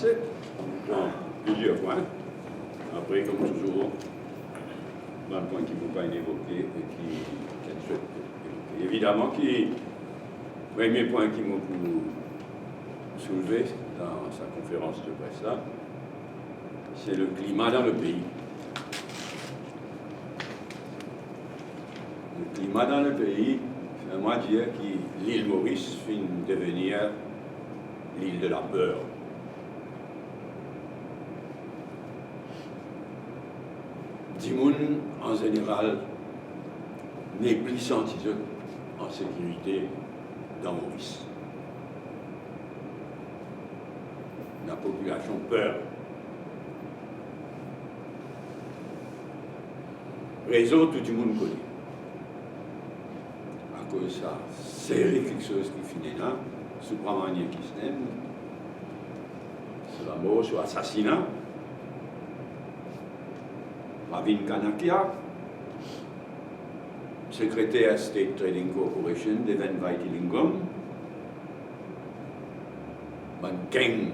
commencer dans plusieurs points. Après, comme toujours, dans le point qui ne faut pas évoquer et qu'elle souhaite évoquer. Évidemment, le premier point qui m'a soulevé dans sa conférence de presse là, c'est le climat dans le pays. Le climat dans le pays, c'est moi dire que l'île Maurice finit de devenir l'île de la peur. Dimoun, en général, n'est plus senti en sécurité dans Maurice. La population peur. Raison, tout le monde connaît. À cause de ça, série quelque chose qui finit là, Subramanian Kisnen, c'est la mort, soit assassinat. Ravin Kanakia, secrétaire State Trading Corporation d'Even Vaitilingam, un gang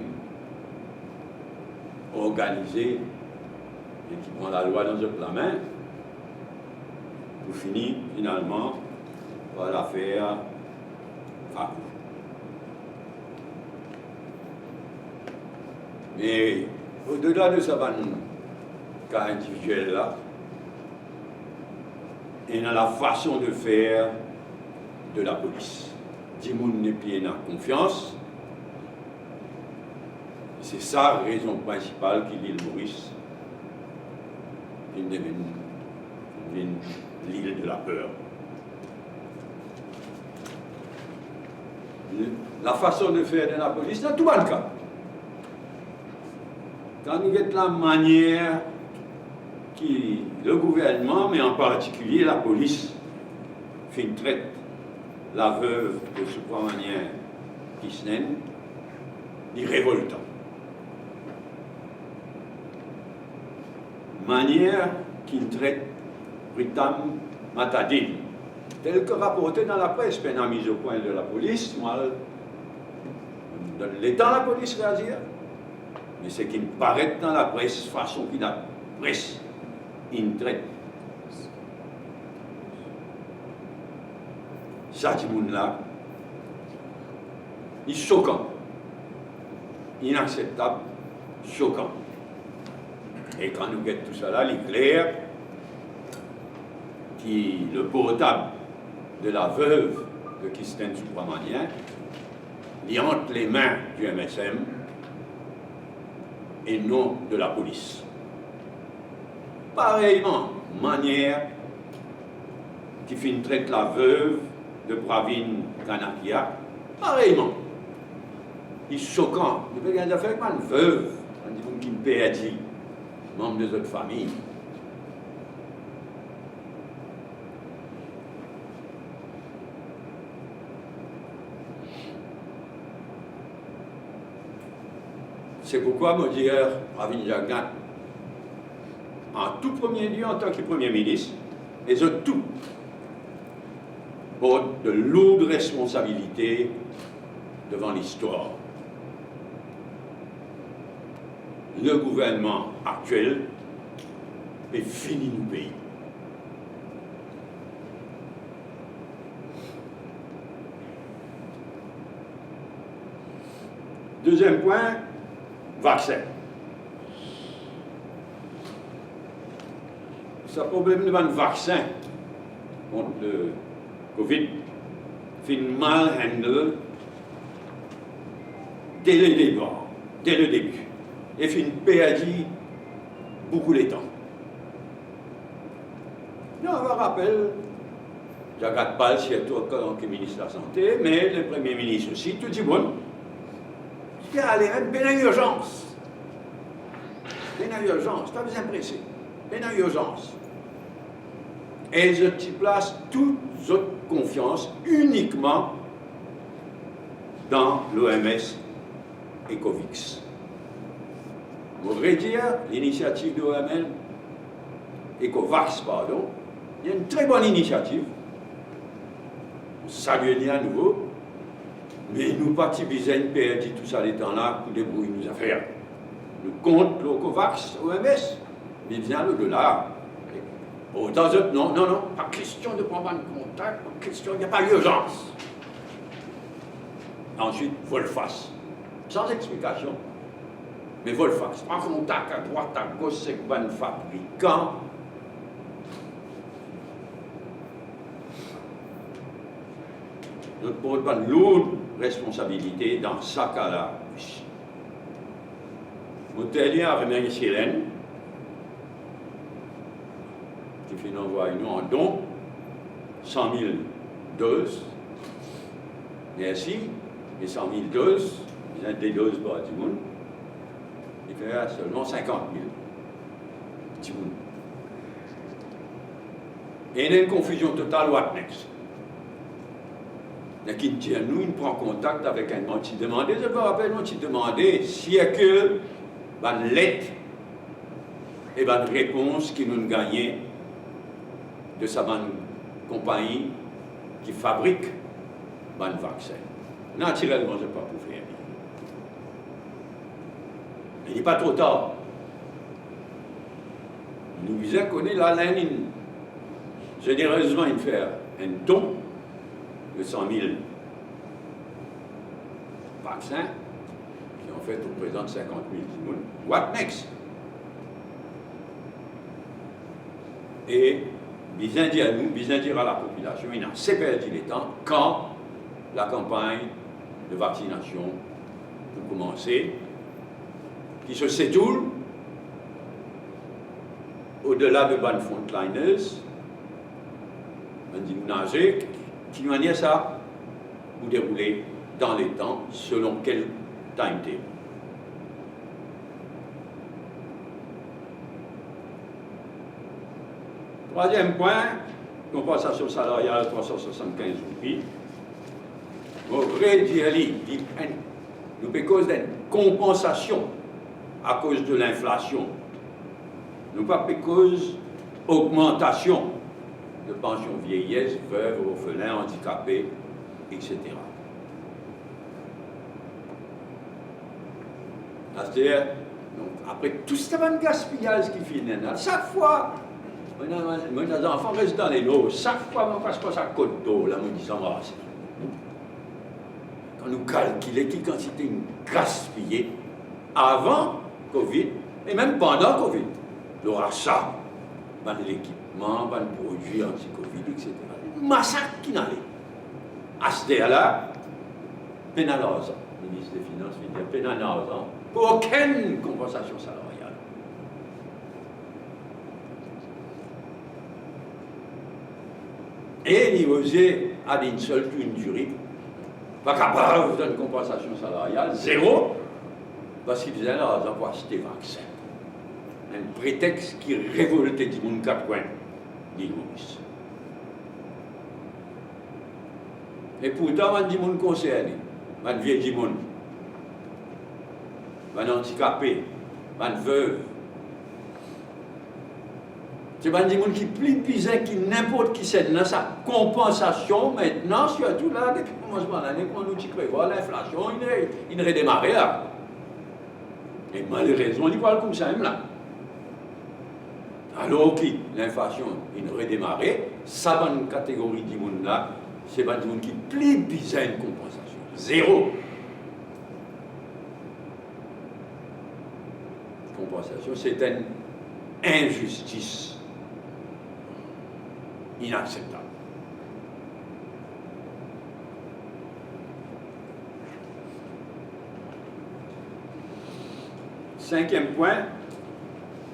organisé et qui prend la loi dans la main, pour finir finalement par l'affaire Fakou. Mais au-delà de ça, cas individuel là, et dans la façon de faire de la police. Dimoun n'est plus dans confiance. C'est ça la raison principale qui l'île Maurice devient l'île de la peur. La façon de faire de la police, dans tout le cas. Quand nous avons la manière qui le gouvernement, mais en particulier la police, traite la veuve de Subramanian Kisnen, dit révoltant. Manière qu'il traite Pritam Matadine, tel que rapporté dans la presse, peine à mise au point de la police, moi, dans l'état la police réagir, mais c'est qu'il paraît dans la presse, façon qu'il a presse. Il traite. Ça, là, il est choquant, inacceptable, choquant. Et quand nous guettons tout ça là, il est clair que le portable de la veuve de Kisnen Subramanian, il est entre les mains du MSM et non de la police. Pareillement, manière qui traite la veuve de Pravin Kanakia, pareillement. Il est choquant. Il veut gagner avec une veuve, on dit qu'il perdit, membre de notre famille. C'est pourquoi, me dire Pravin Jagat, en tout premier lieu, en tant que Premier ministre, ils ont tout portent de lourdes responsabilités devant l'histoire. Le gouvernement actuel est fini du pays. Deuxième point, vaccin. Ce problème de vaccin contre le Covid fait mal handle dès le début, et fait perdu beaucoup de temps. Nous avons rappel, je ne regarde pas si c'est toi comme ministre de la Santé, mais le Premier ministre aussi, tout le monde, il y a une urgence. Une urgence, pas besoin de presser. Une urgence. Et je place toute votre confiance uniquement dans l'OMS et COVIX. Vous voudrez dire, l'initiative de l'OMS et COVAX, pardon, il y a une très bonne initiative. Saluez-les à nouveau, mais nous pas besoin de perdre tout ça les temps-là pour débrouiller nos affaires. nous contre le COVAX, OMS, mais vient au-delà. Autant d'autres, non, pas question de prendre un contact, pas question, il n'y a pas d'urgence. Ensuite, volte-face, sans explication, mais volte-face, prends contact à droite, à gauche, c'est un fabricant. Nous prenons une lourde responsabilité dans ce cas-là. L'hôtelier a remis Hélène, qui fait nous en don 100 000 doses. Merci, et 100 000 doses, ils ont des doses pour tout le monde. Il fait seulement 50 000. Tout le monde. Et il y a une confusion totale, what next? Mais qui tient nous, il prend contact avec un menti demandé. Je me rappelle, menti demandé, si est que une lettre et une réponse qui nous gagnait de sa compagnie qui fabrique un vaccin. Naturellement, je ne peux pas pour faire. Mais il n'est pas trop tard. Nous visons connaître la ligne. Généreusement, il fait un don de 100 000 vaccins qui en fait représentent 50 000 personnes. What next? Et bien dire à nous, bien dire à la population, il a assez perdu le temps quand la campagne de vaccination peut commencer, qui se sétoule au-delà de bonnes frontliners, on dit nager, qui manière ça vous dérouler dans les temps, selon quel timetable. Troisième point, compensation salariale 375 roupies. Mon vrai dialogue, nous cause d'une compensation à cause de l'inflation. Nous pas cause augmentation de pension vieillesse, veuve, orphelin, handicapé, etc. C'est-à-dire, après tout ce gaspillage qui finit, chaque fois, mes enfants restent dans les lots, chaque fois, je passe pas sa côte d'eau, là, me disant, quand nous calculons quelle quantité gaspillée avant Covid, et même pendant Covid, le rachat, l'équipement, les produits anti-Covid, etc. Massacre qui n'allait. À ce là pénalise, le ministre des Finances veut dire pénalise, pour aucune compensation salariale. Et il osait à une seule durée, pas capable d'une compensation salariale, zéro, parce qu'il faisait l'argent pour acheter vaccin. Un prétexte qui révoltait du monde quatre coins, dit Maurice. Et pourtant, on dit monde concerné, on vieille du monde, on handicapé, on veuve. C'est un monde qui plie pisé, qui n'importe qui c'est dans sa compensation maintenant, surtout là, depuis le commencement de l'année, quand nous prévoit l'inflation, il redémarre là. Et malheureusement, il parle comme ça même là. Alors que l'inflation, il redémarrait, ça va une catégorie de monde là, c'est pas du monde qui plie pisé une compensation. Zéro. Compensation, c'est une injustice inacceptable. Cinquième point,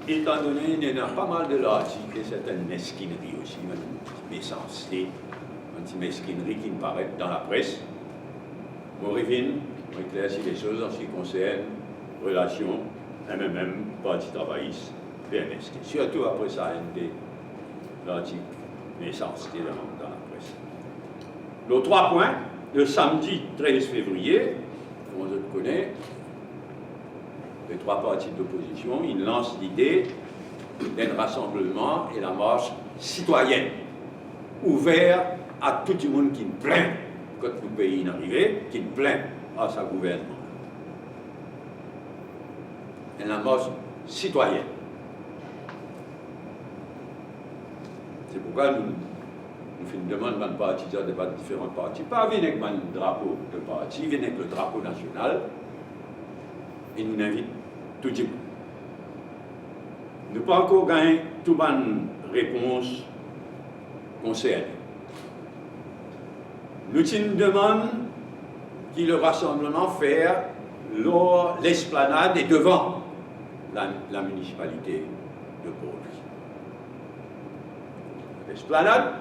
étant donné qu'il y en a pas mal de l'article, et c'est une mesquinerie aussi, une méchanceté, une mesquinerie qui me paraît dans la presse. On revient, on éclaircit les choses en ce qui concerne relations, MMM, Parti travailliste, PMST. Surtout après ça, l'article méchanceté dans la presse. Les trois points, le samedi 13 février, on le connaît, les trois partis d'opposition, ils lancent l'idée d'un rassemblement et la marche citoyenne, ouvert à tout le monde qui ne plaint quand le pays est arrivé, qui ne plaint à sa gouvernement. une marche citoyenne. C'est pourquoi nous faisons une demande dans le parti, de différents partis, pas venir avec le drapeau de parti, venir avec le drapeau national, et nous invitons tout le monde. Nous n'avons pas encore gagné toute bonne réponse concernée. Nous une demande qui le rassemblement faire lors l'esplanade et devant la municipalité de Port-Louis. L'esplanade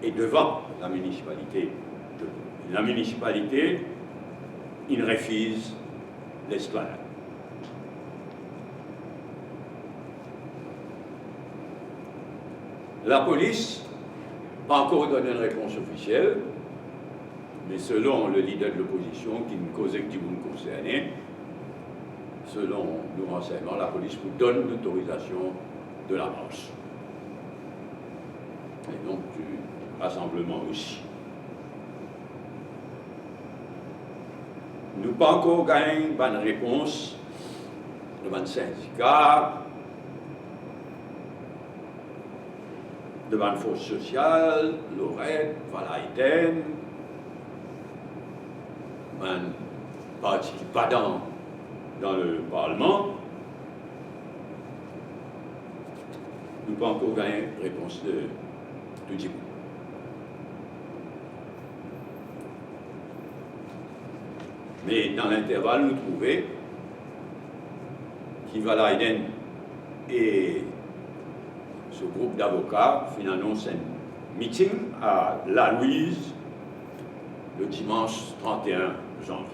est devant la municipalité de Port-Louis. La municipalité, il refuse l'esplanade. La police n'a pas encore donné une réponse officielle, mais selon le leader de l'opposition qui nous causait que du monde concerné, selon nos renseignements, la police vous donne l'autorisation de la marche. Et donc du rassemblement aussi. Nous n'avons pas encore gagné une bonne réponse devant le syndicat, devant la force sociale, Lorette, Valaïden, un parti qui pas dans le Parlement. Nous n'avons pas encore gagné réponse de Djibouti. Mais dans l'intervalle, nous trouvons qu'Ivalaïden et ce groupe d'avocats finalement un meeting à La Louise le dimanche 31 janvier.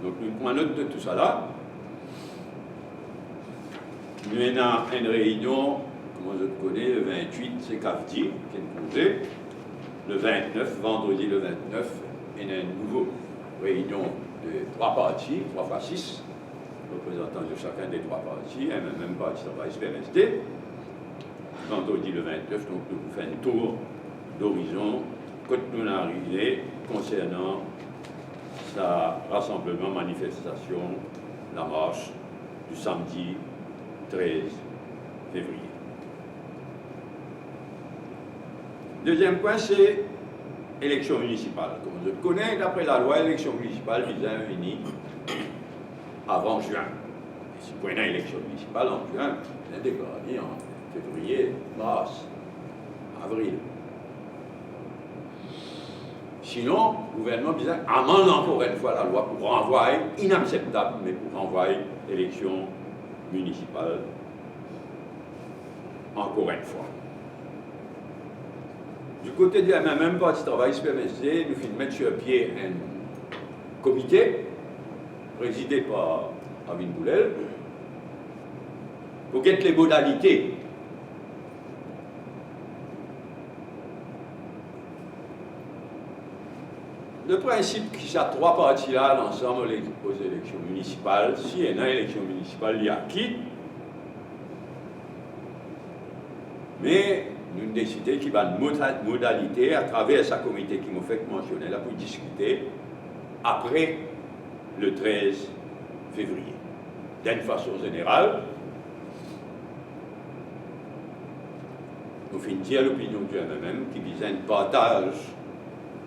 Donc nous prenons note de tout ça là. Nous avons une réunion, comme je connais, le 28, c'est Cavdi qui est posé. Le 29, vendredi le 29, il y a une nouvelle réunion de 3 partis, 3 fois 6, représentants de chacun des 3 partis, un même parti travail PMSD. Vendredi le 29, donc nous faisons un tour d'horizon quand nous sommes arrivés concernant sa rassemblement, manifestation, la marche du samedi 13 février. Deuxième point, c'est élection municipale. Comme je le connais, d'après la loi, élection municipale vise à venir avant juin. Et si vous prenez une élection municipale en juin, vous allez déclarer en février, mars, avril. Sinon, le gouvernement disait amende encore une fois la loi pour renvoyer, inacceptable, mais pour renvoyer l'élection municipale encore une fois. Du côté de la même partie travail PMSD, nous finissons mettre sur pied un comité présidé par Avin Boulel pour guetter les modalités le principe qui a 3 parties-là, l'ensemble aux élections municipales, si il y a une élection municipale, il y a qui? Mais nous avons décidé qu'il y a une modalité à travers ce comité qui m'a fait mentionner là pour discuter après le 13 février. D'une façon générale, nous finissons à l'opinion du MMM qui vise un partage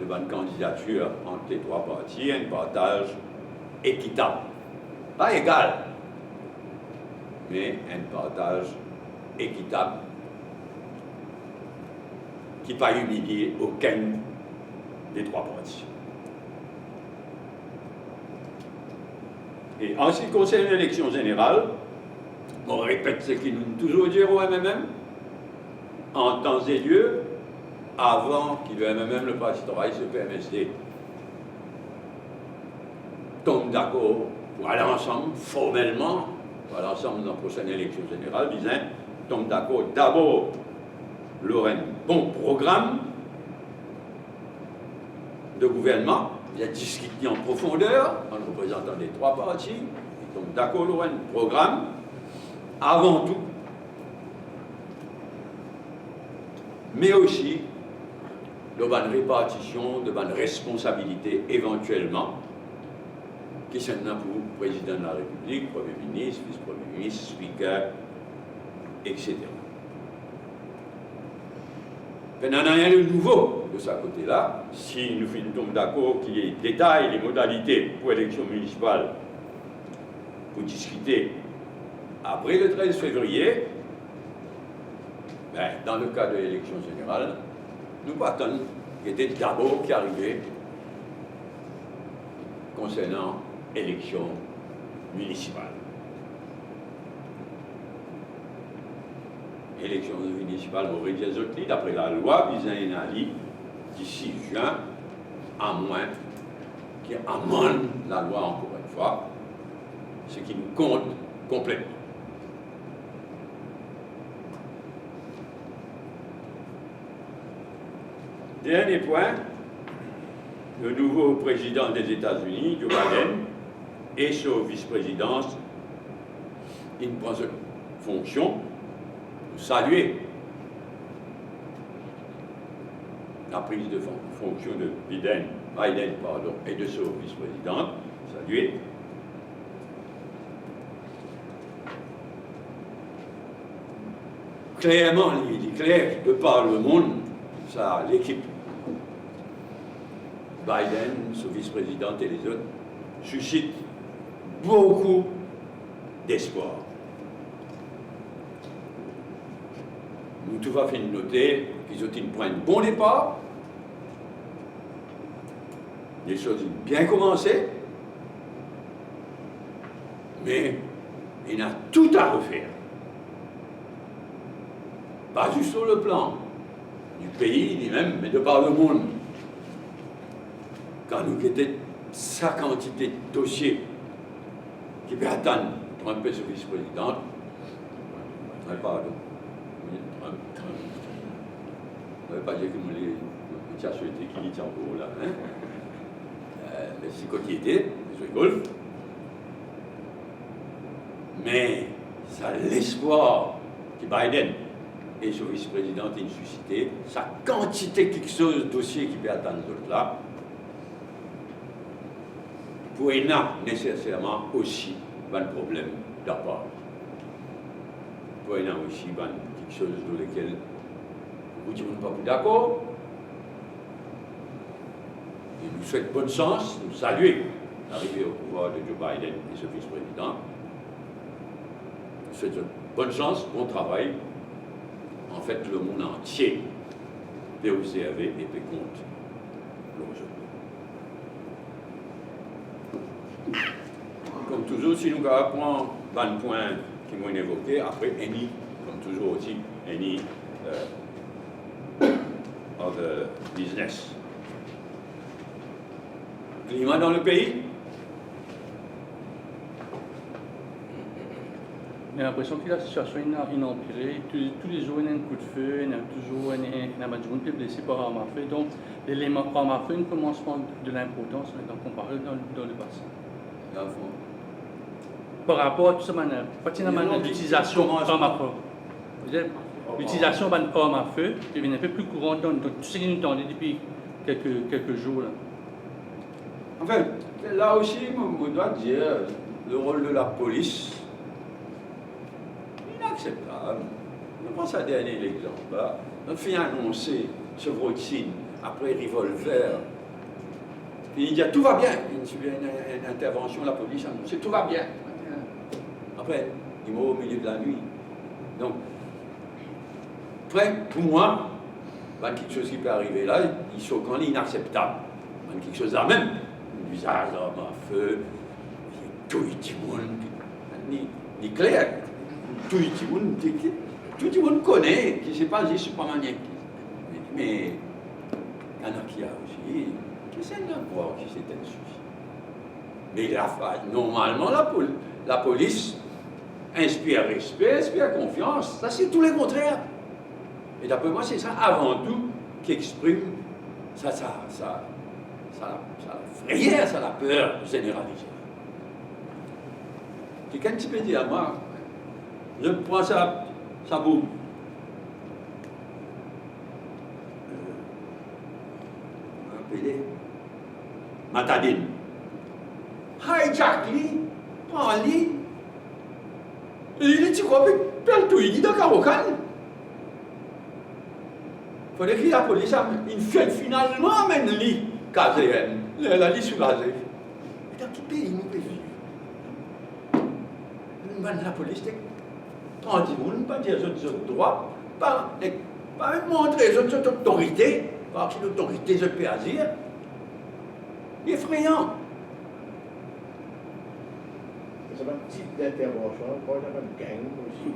de bonne candidature entre les 3 partis, un partage équitable. Pas égal, mais un partage équitable qui ne va pas humilier aucun des 3 partis. Et en ce qui concerne l'élection générale, on répète ce qu'ils nous toujours dit au MMM, en temps et lieu, avant qu'il y ait même le Parti travail sur PMSD tombe d'accord pour aller ensemble, formellement, pour aller ensemble dans la prochaine élection générale, disant, tombe d'accord d'abord, l'aura un bon programme de gouvernement, il a discuté en profondeur, en représentant les 3 partis, ils tombent d'accord, l'aura un programme, avant tout, mais aussi de bonne répartition, de bonne responsabilité éventuellement qui sont là pour président de la République, Premier ministre, vice-premier ministre, speaker, etc. Il n'y a rien de nouveau de ce côté-là. Si nous sommes d'accord qu'il y ait des détails, les modalités pour l'élection municipale, pour discuter après le 13 février, ben, dans le cas de l'élection générale, nous pas attendre qu'il y ait d'abord qui arrivait concernant l'élection municipale. L'élection municipale aurait des autres lits, d'après la loi visant une allie d'ici juin, à moins qu'il amende la loi encore une fois, ce qui nous compte complètement. Dernier point, le nouveau président des États-Unis, Joe Biden, et sa vice-présidence, il prend cette fonction de saluer la prise de fonction de Biden et de sa vice-présidente, saluer. Clairement, il est clair, de par le monde, ça, l'équipe Biden, son vice-présidente et les autres, suscitent beaucoup d'espoir. Nous tout va faire noter qu'ils ont pris un bon départ, les choses ont bien commencé, mais il y a tout à refaire. Pas juste sur le plan du pays, ni même, mais de par le monde. Quand nous avons sa quantité de dossiers qui peut attendre Trump et son vice-présidente, pardon, Trump, ça ne veut pas dire que nous les souhaité qu'il y ait encore là, hein? Mais c'est quoi qui était, les golf. Mais ça a l'espoir que Biden et son vice-président ont suscité, sa quantité quelque chose de dossiers qui peut attendre d'autres là, pour y avoir nécessairement aussi un problème d'apport. Pour y avoir aussi quelque chose dans lequel vous ne pas d'accord. Et nous souhaitons bonne chance, nous saluons l'arrivée au pouvoir de Joe Biden et son vice-président. Nous souhaitons bonne chance, bon travail. En fait, le monde entier peut observer et peut compter l'enjeu. Comme toujours, si nous apprenons un point qui m'ont évoqué, après, any, comme toujours aussi, any other business. Climat dans le pays. J'ai l'impression que la situation est empirée. Tous les jours, il y a un coup de feu, il y a toujours un qui est blessé par arme à feu. Donc, l'élément arme à feu, un commencement de l'importance maintenant comparé dans le passé. Par rapport à tout ça, l'utilisation d'armes à feu. L'utilisation d'armes à feu devient un peu plus courante dans tout ce que nous entendons depuis quelques jours. Là. Enfin, là aussi, on doit dire le rôle de la police. Inacceptable. Je pense à un dernier exemple. On fait annoncer ce vaccin après revolver. Puis il dit tout va bien. Une intervention, la police annonce tout va bien. Après, il meurt au milieu de la nuit. Donc, après, pour moi, il y a quelque chose qui peut arriver là, il sont quand même inacceptable. Il y a quelque chose là même. Le visage, l'arme à feu, tout le monde, ni clair. Tout le monde connaît, qui ne sait pas, je ne suis pas maniaque. Mais il y en a qui a aussi, qui sait de voir qui c'était un souci. Mais normalement, la police inspire respect, inspire confiance. Ça, c'est tout le contraire. Et d'après moi, c'est ça avant tout qui exprime ça la frayeur, ça la peur généralisée. Quelqu'un qui peut dire à moi, je prends ça boum. Matadine. hijack lui, prend lui, et il dit quoi, puis tout, il dit dans Carocan. Il faudrait que la police il fait finalement même lui, caserne, la lit sous la zèle. Dans quel pays nous pouvons vivre? La police, prend du monde, pas dire les autres droits, pas même montrer les autres autorités, parce que l'autorité se peut agir. Effrayant. C'est un type d'intervention, pas une gang aussi.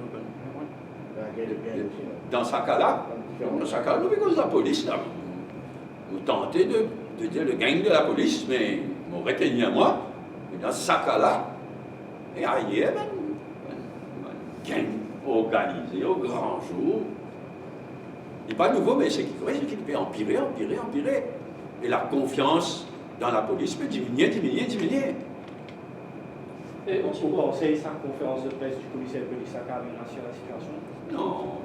La guerre de gang aussi. Dans ce cas-là, nous, parce que la police, là, vous tentez de dire le gang de la police, mais vous retenez à moi, mais dans ce cas-là, il y a un gang organisé au grand jour. Il n'est pas nouveau, mais c'est qu'il peut empirer. Et la confiance dans la police peut diminuer. Et on pensait sa conférence de presse du commissaire de police à Carmina sur la situation? Non.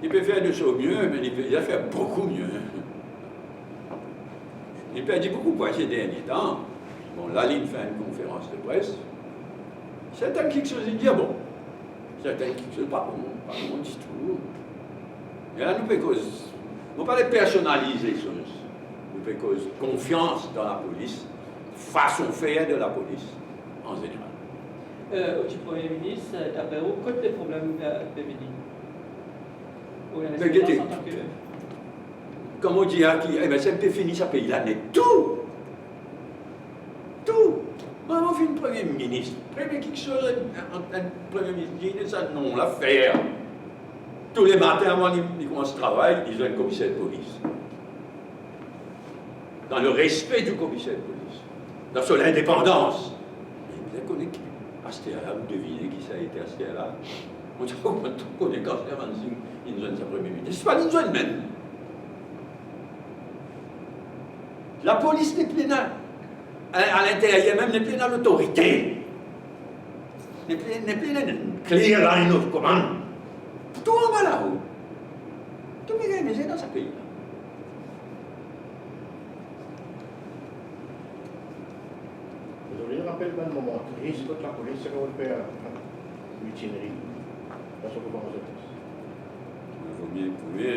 Il peut faire de choses mieux, mais il peut déjà faire beaucoup mieux. Il peut dire beaucoup pour ces derniers temps. Bon, là, il fait une conférence de presse. Certains quelque chose, il dit bon. Certains quelque chose, pas bon du tout. Et là, nous pouvons pas les personnaliser les choses. Nous pouvons confiance dans la police, façon de faire de la police, en général. Au Premier ministre, d'après vous, quels sont les problèmes de Bénin? Comme on dit, c'est un peu fini, ça paye l'année. Tout. Moi, on fait une Premier ministre. Premier quelque chose, un Premier ministre dit, ça non, l'affaire. Tous les matins, avant ils commencent le travail, ils ont un commissaire de police. Dans le respect du commissaire de police. Dans son indépendance. Vous connaissez qui Astéala, vous devinez qui ça a été Astéala? On connaît quand il nous donne sa Premier ministre. C'est pas une zone même. La police n'est plus à l'intérieur même, n'est plus dans l'autorité. N'est plus dans une clear line of command. Tout en bas là-haut. Tout est organisé dans ce pays-là. Je rappelle un moment triste que la police s'est fait mutinerie dans son gouvernement de presse. Il vaut bien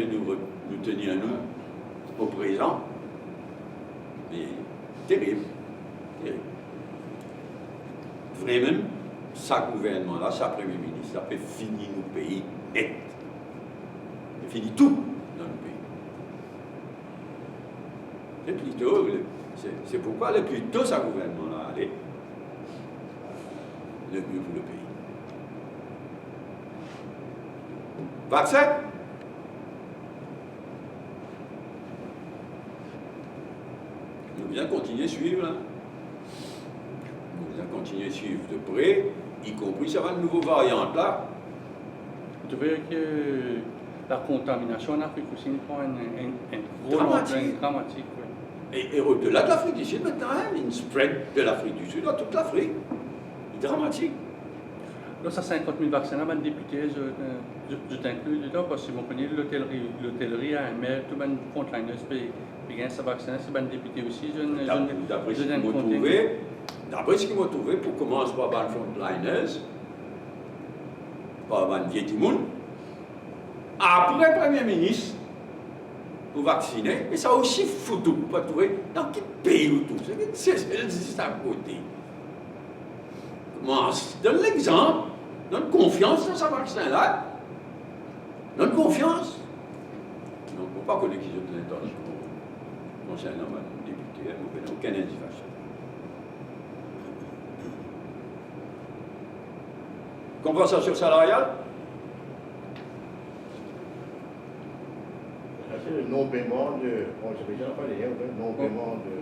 nous tenir nous au présent. Mais terrible. Vraiment, sa gouvernement-là, sa Premier ministre, ça fait finir nos pays net. Il finit tout dans le pays. C'est pourquoi le plus tôt sa gouvernement-là allait, le mieux pour le pays. Vaccin? Nous allons continuer à suivre. Là. Nous allons continuer à suivre de près, y compris ça va de nouveaux variantes là. Tu veux que la contamination en Afrique aussi prend un gros Dramatique. dramatique. Oui. Et au-delà de l'Afrique du Sud, maintenant, il y a une spread de l'Afrique du Sud dans toute l'Afrique. Dramatique. Là, ça 50 000 vaccins, là, les députés, je t'inclus dedans parce que vous connaissez l'hôtellerie à un maire, tout le monde frontliners, puis gagne sa vaccin, c'est un député aussi. D'après ce qu'ils m'ont trouvé, pour commencer par les frontliners, par les vieilles monde, après le Premier ministre, pour vacciner, et ça aussi foutu, pas trouver dans quel pays ou tout. C'est à côté. Commence, donne l'exemple, donne confiance dans ce vaccin-là. Donne confiance. Donc, on ne peut pas connaître qu'ils ont des intentions concernant un député, on n'a aucune indication. Compensation salariale? C'est le non-paiement de. Bon, j'ai déjà parlé hier, le non-paiement de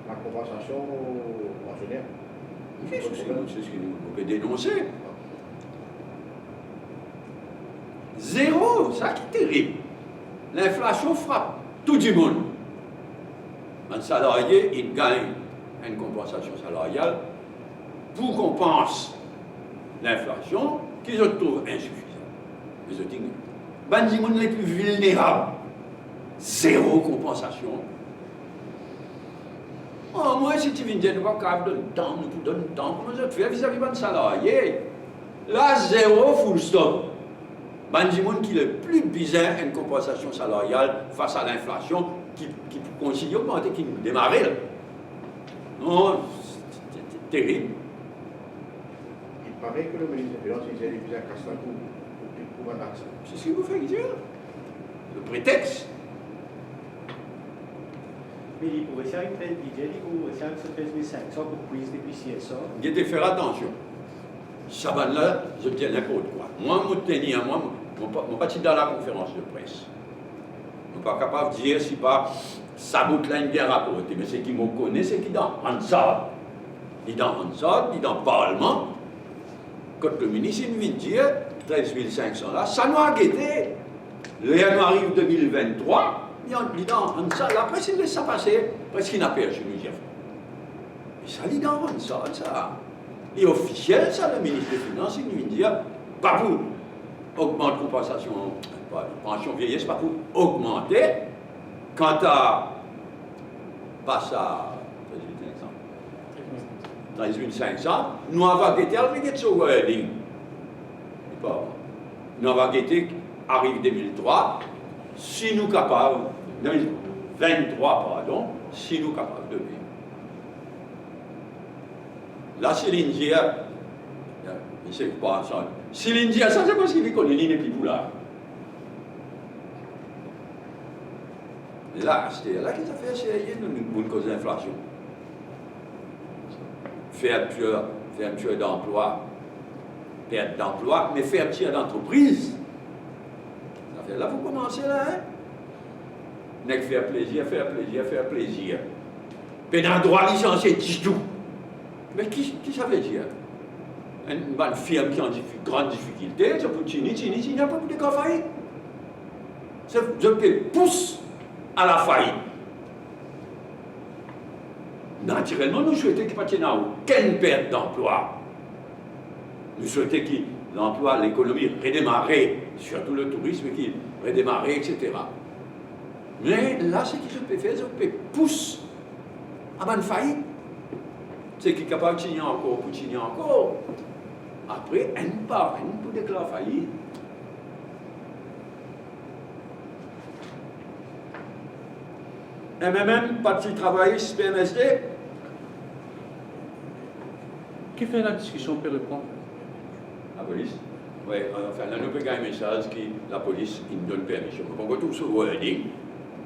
la compensation aux pensionnaires. C'est ce que nous pouvons dénoncer. Zéro, ça qui est terrible. L'inflation frappe tout le monde. Un salarié, il gagne une compensation salariale pour qu'on pense l'inflation qu'ils trouvent insuffisante. Mais je dis, les gens les plus vulnérables, zéro compensation. Oh, moi, si tu viens dire, nous ne pouvons pas donner temps, nous pouvons donner temps, comment je fais vis-à-vis de salarié? Là, zéro full stop. Ben, du monde qui est le plus bizarre une compensation salariale face à l'inflation qui continue à augmenter, qui nous démarre là. Non, c'est terrible. Il paraît que le ministre des Finances disait qu'il faisait un casse pour un accès. C'est ce qu'il vous fait dire. Le prétexte. Mais il pourrait faire une telle budget, il pourrait faire 13 500 pour prise d'épicier ça. Il faut faire attention. Ça là, je dis n'importe quoi. Moi, je tenir, moi, je ne pas dans la conférence de presse. Je ne suis pas capable de dire si pas ça bout là une bien rapporté. Mais ce qui me connaît, c'est qu'il est dans Hansard. Il est dans Hansard, il est dans le Parlement. Quand le ministre vient dire 13 500 là, ça nous a guetté. Là, nous arrive 2023. Il est dans Hansard. Après, il laisse ça passer. Parce qu'il n'a pas perdu nous dire. Mais ça, il est dans Hansard, ça. Et officiel, ça, le ministre des Finances, il nous dit, pas pour augmenter la compensation, pas pension vieillesse, pas pour augmenter. Quant à, passe à 13 500, nous avons guetté à l'obligation de ce wording. Nous avons guetté, arrive 2003, si nous capables, 2023, pardon, si nous capables de vivre. Là, Céline Dia, je ne sais pas, Céline Dia, ça c'est parce qu'il connaît l'île et puis là. Là, c'était là qu'il a fait essayer de nous cause l'inflation. Fermeture d'emploi, perte d'emploi, mais fermeture d'entreprise. Ça fait là, vous commencez là, hein? N'est que faire plaisir. Pénal droit licencié, dis tout. Mais qui ça veut dire? Une firme qui a une grande difficulté, ça peut Tini, il n'y a pas plus de cas faillite. Ça pousse à la faillite. Naturellement, nous souhaitons qu'il n'y ait aucune perte d'emploi. Nous souhaitons que l'emploi, l'économie redémarre, surtout le tourisme qui redémarre, etc. Mais là, ce qui se peut faire, c'est pousse à une faillite. C'est qui est capable de signer encore, pour signer encore. Après, un par un, pour déclarer faillite. MMM, Parti travailliste, PMSD. Qui fait la discussion pour répondre? La police. Oui, enfin, là, nous avons un message qui la police il nous donne permission. On retrouve ce wording,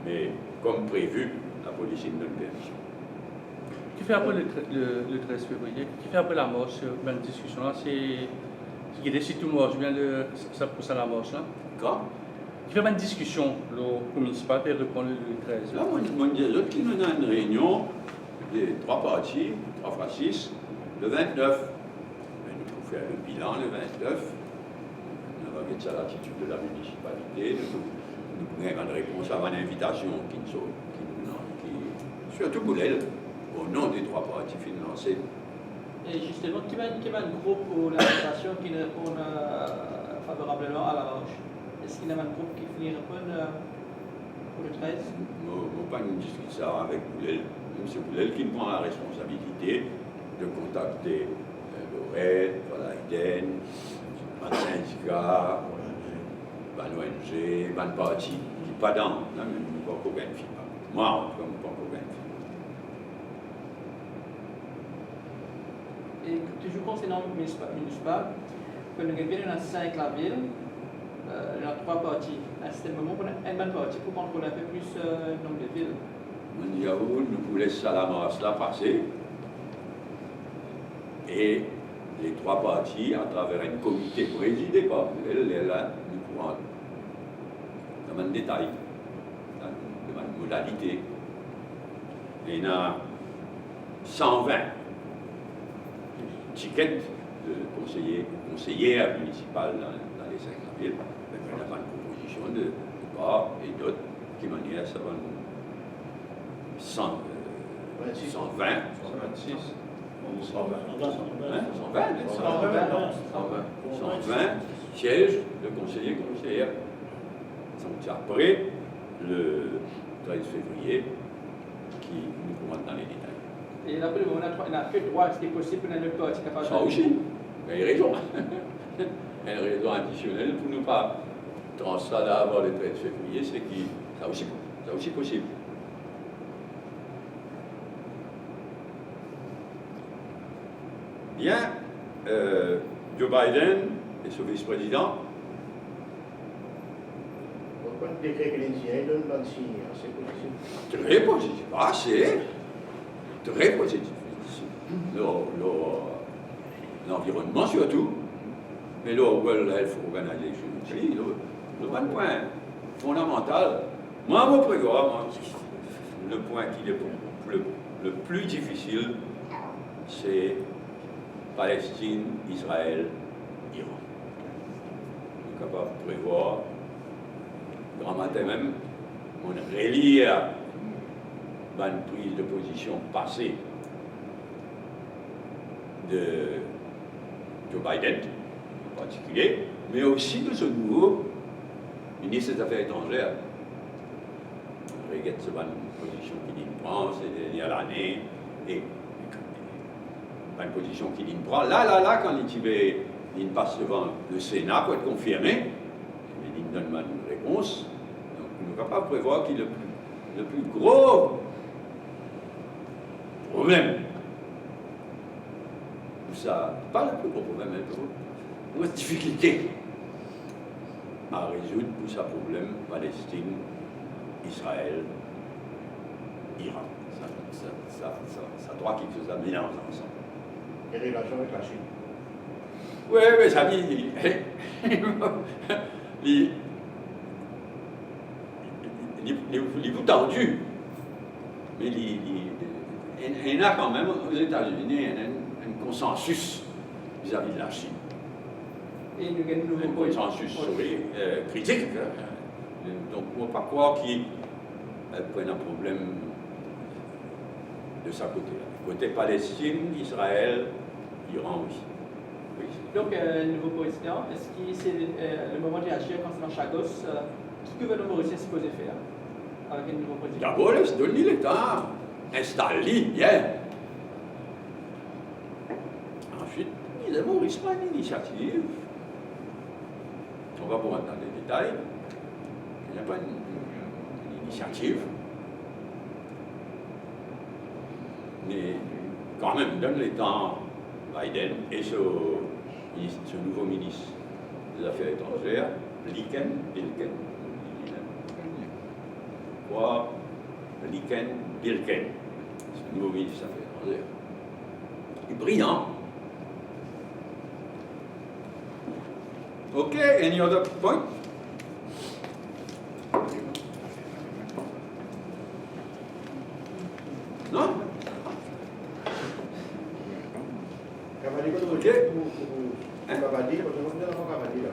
mais comme prévu, la police il nous donne permission. Qui fait après le 13 février, qui fait après la marche, la discussion là, c'est qui décide tout marche bien ça pour ça la marche là. Quand? Qui fait une discussion au municipal pour reprendre le 13. Là, on dit l'autre qui nous a une réunion des trois partis, 3 fois 6, le 29. Nous pouvons faire le bilan le 29. Nous avons ça l'attitude de la municipalité. Nous pouvons avoir une réponse à une invitation qui surtout pour elle, au nom des 3 partis financés. Et justement, qui va un groupe pour l'invitation qui répond favorablement à la marche? Est-ce qu'il y a un groupe qui finit répondre pour le 13? Je ne pas discuter ça avec Boulel. C'est Boulel qui prend la responsabilité de contacter l'ORED, l'AIDEN, le syndicat, l'ONG, le parti. Je ne pas dans, mais je ne peux pas gagner. Moi, en tout cas, je ne peux pas gagner. Et toujours concernant le municipal, quand nous avons dans 5 la ville, il y a 3 parties. À ce moment, on a une bonne partie pour contrôler un peu plus le nombre de villes. On dit à vous, nous pouvons laisser ça la masse là passer. Et les 3 parties, à travers un comité présidé par elle, là, nous pouvons, dans un détail, dans une modalité. Il y en a 120 tickets de conseillères municipales dans les 5 villes. Il y a une proposition de part et d'autres qui manièrent ça va 120, 126. 120 sièges de conseillers. Donc après le 13 février, qui nous commence dans les détails. Et là, pour le moment, on n'a que droit à ce qui est possible pour notre parti capable Ça aussi, il y a une raison. Il y a une raison additionnelle pour ne pas translader avant le 13 février, c'est que ça aussi possible. Bien, Joe Biden et son vice-président. Pourquoi le décret keynésien donne pas de signe assez positif? Très positif. Ah, c'est très positif. L'environnement surtout, mais le World Health Organization aussi, le point fondamental. Moi, mon programme, le point qui est le plus difficile, c'est Palestine, Israël, Iran. Je suis capable de prévoir, grand matin même, on relire une prise de position passée de Joe Biden, en particulier, mais aussi de ce nouveau ministre des Affaires étrangères. Regarde cette position qu'il prend ces dernières années, et une position qu'il prend. Là, quand il passe devant le Sénat pour être confirmé, il donne une réponse. Donc, nous sommes capables de prévoir qu'il est le plus gros problème. Ça, pas le plus gros problème, mais une grosse difficulté à résoudre pour ce problème Palestine, Israël, Iran. Ça doit quelque chose à mélanger ensemble. Les relations avec la Chine. Oui, mais ça dit, il est tendu, mais il y a quand même aux États-Unis un consensus vis-à-vis de la Chine. Et nous gagnons Un consensus critique. Donc, on ne peut pas croire qu'il prenne un problème de sa côté. Côté Palestine, Israël, Iran aussi. Oui. Donc, nouveau président, est-ce que c'est le moment d'agir concernant Chagos? Qu'est-ce que le gouvernement russe est supposé faire avec un nouveau président? D'abord, donner l'État, installer bien. Ensuite, il Maurice prend une initiative. On va pas rentrer dans les détails. Il n'y a pas une initiative. Mais quand même, donne le temps Biden et ce nouveau ministre des Affaires étrangères, Blinken, ce nouveau ministre des Affaires étrangères. Il est brillant. OK, any other point? Non? Cavalier, Ok. Cavalier, parce que nous avons Cavalier là.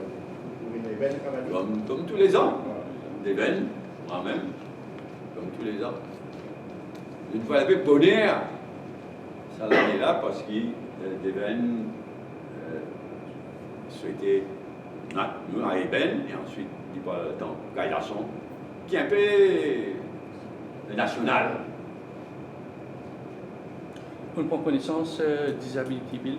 Vous venez bien Cavalier. Comme tous les ans. D'Even, moi-même, comme tous les ans. Une fois un peu bonheur, ça l'année là, parce que d'Even souhaitait nous à Eben, et ensuite, il parle dans Gaïlasson, qui est un peu national. On prend connaissance Disability Bill,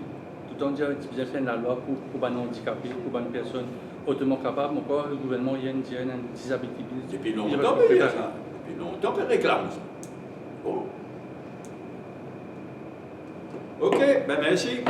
tout en disant qu'il y a la loi pour les handicapés, pour les personnes hautement capables. Encore, le gouvernement il y a une Disability Bill. Depuis longtemps, il y a ça. Depuis longtemps, il réclame ça. Bon. OK, ben merci.